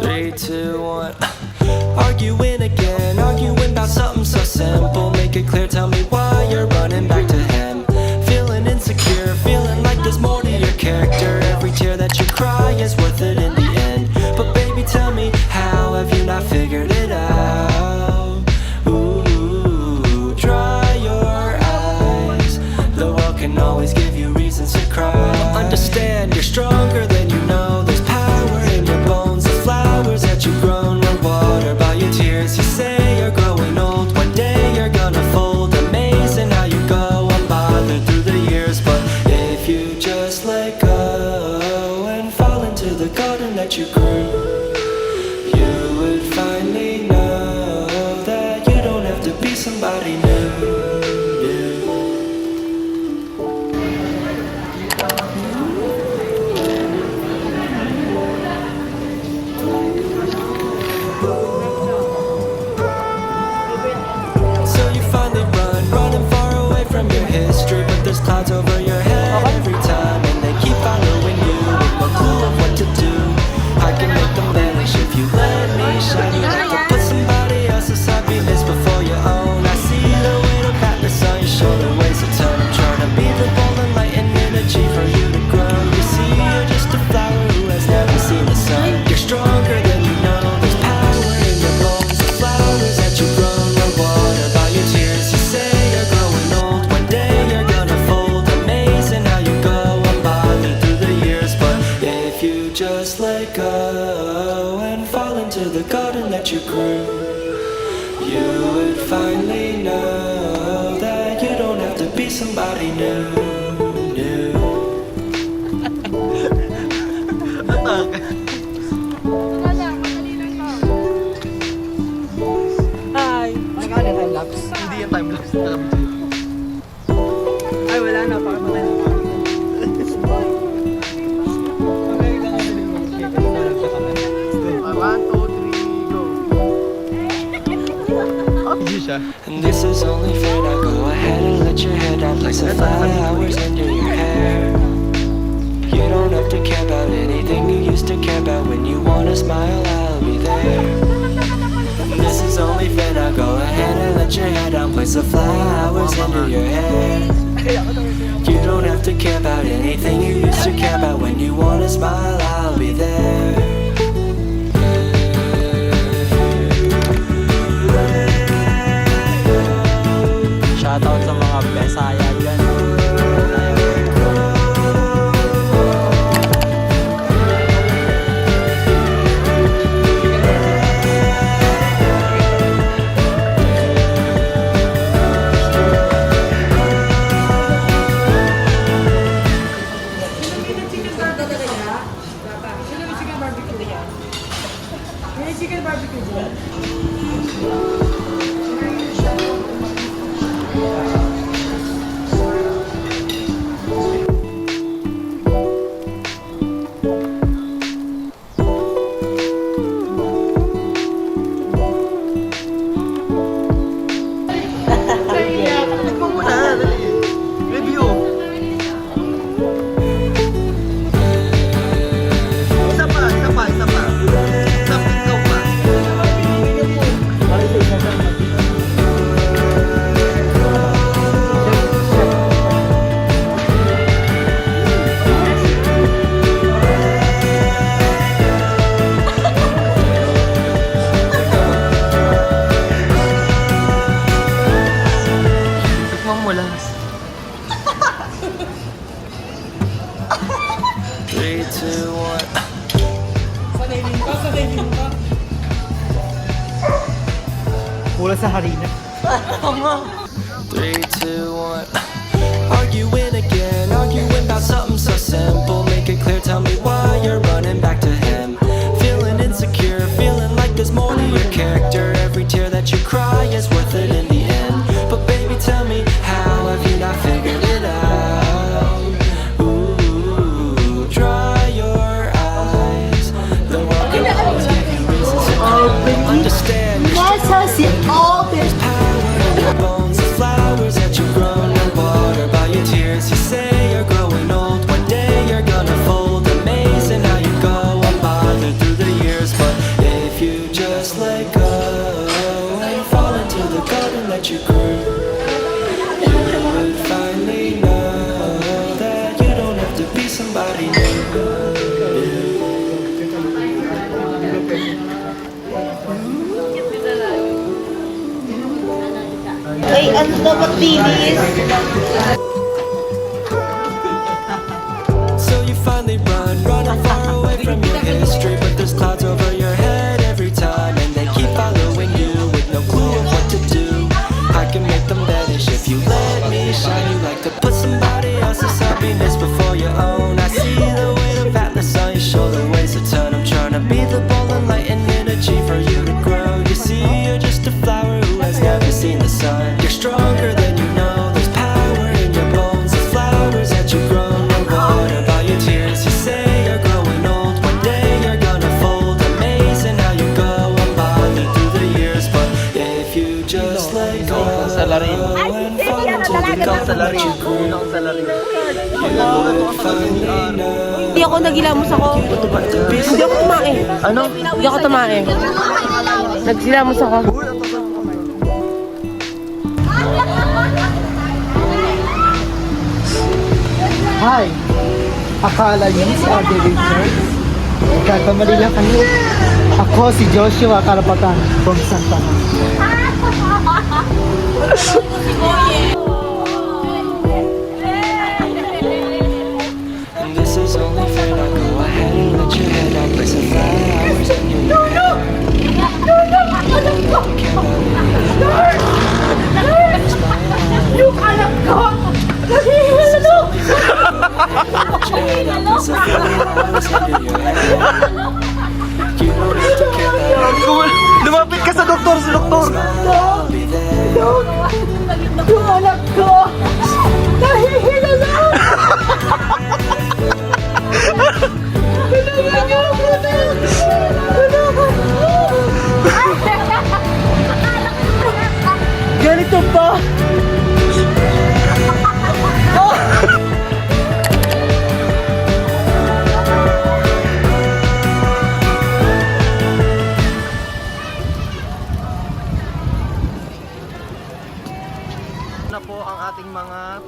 3, 2, 1. Arguing again, arguing about something so simple. Make it clear, tell me why you're running back to him. Feeling insecure, feeling like there's more to your character. Every tear that you cry is worth it in the end. But baby, tell me, how have you not figured it out? Ooh, dry your eyes. The world can always give you reasons to cry. Understand, you're stronger than you know. There's power in your bones, the flowers that you've grown were watered by your tears. You say you're growing old, one day you're gonna fold. Amazing how you go unbothered through the years. But if you just let go and fall into the garden that you grew, you would finally know that you don't have to be somebody new. There's clouds over your head every time, and they keep following you with no clue of what to do. I can make them vanish if you let me shine. You have to put somebody else's happiness before your own. I see the weight of madness on your shoulder, ways to turn. I'm trying to be the golden light and energy for you to grow. You see, you're just a flower who has never seen the sun. You're stronger than you know. There's power in your bones, the flowers that you've grown were watered by your tears. You say you're growing old, one day you're gonna fold. Amazing how you go unbothered through the years. But if you just let go and fall into the garden that you grew, you would finally know that you don't have to be somebody new. Hi! Naka-ano time-lapse? Hindi yung time-lapse na kami. Ay, wala na. Para matay na pa. Okay, ka nga nilin mo. Okay, ka na lang sa camera. 1, 2, 3, go! Hindi siya. And this is only fair. Now go ahead and let your head down. Place the flowers under your hair. You don't have to care about anything you used to care about. When you wanna smile, I'll be there. And this is only fair. Now go ahead and let your head down. Place the flowers under your hair. You don't have to care about anything you used to care about. When you wanna smile, I'll be there. Shoutout sa mga Besaya dyan. Chicken barbecue dyan. Ikaw muna, dali. Review. Isa pa. Something ikaw pa. Tikman mo lang. 3, 2, 1. Sanay din ka. Kulang sa harina. 3, 2, 1. Arguing again, arguing about something so simple. Make it clear, tell me why you're running back to him. Feeling insecure, feeling like there's more to your character. Every tear that you cry is worth it in the end. But baby, tell me, how have you not figured it out? Ooh, dry your eyes. The world can always give you reasons to understand. There's power in your bones, the flowers that you've grown are watered by your tears. You say you're growing old, one day you're gonna fold. Amazing how you go unbothered through the years. But Ay, ano to, magbilis? So you finally running far away from your history. But there's clouds over your head every time, and they keep following you with no clue of what to do. I can make them vanish if you let me shine. You like to put somebody else's happiness before your own. I see the weight of Atlas on your shoulder weighs a ton. I'm trying to be the ball and light and energy for you to grow. You see, you're just a flower who has never seen the sun. You're stronger than you know. There's power in your bones. The flowers that you've grown. No water by your tears. You say you're growing old. One day you're gonna fold. Amazing how you go about me through the years. But if you just let go and follow to the God that you grew, you would finally know. Hindi ako nagilamos ako. Hindi ako tumae. Ano? Hindi ako tumae. Nagsilamos ako. Hi! Akala niyo si Ate Richards? Nagkakamali lang kayo. Ako si Joshua Karapatan from Santa Ana. And this is only fair. Now go ahead and let your head out. Place some flowers in your hair. Place some flowers under your hair. You don't have to care about it. Lumapit ka sa doktor, sa doktor! I'll be there. Yung anak ko! Nahihila na! Tulungan niyo ako na! Ganito pa! Na po ang ating mga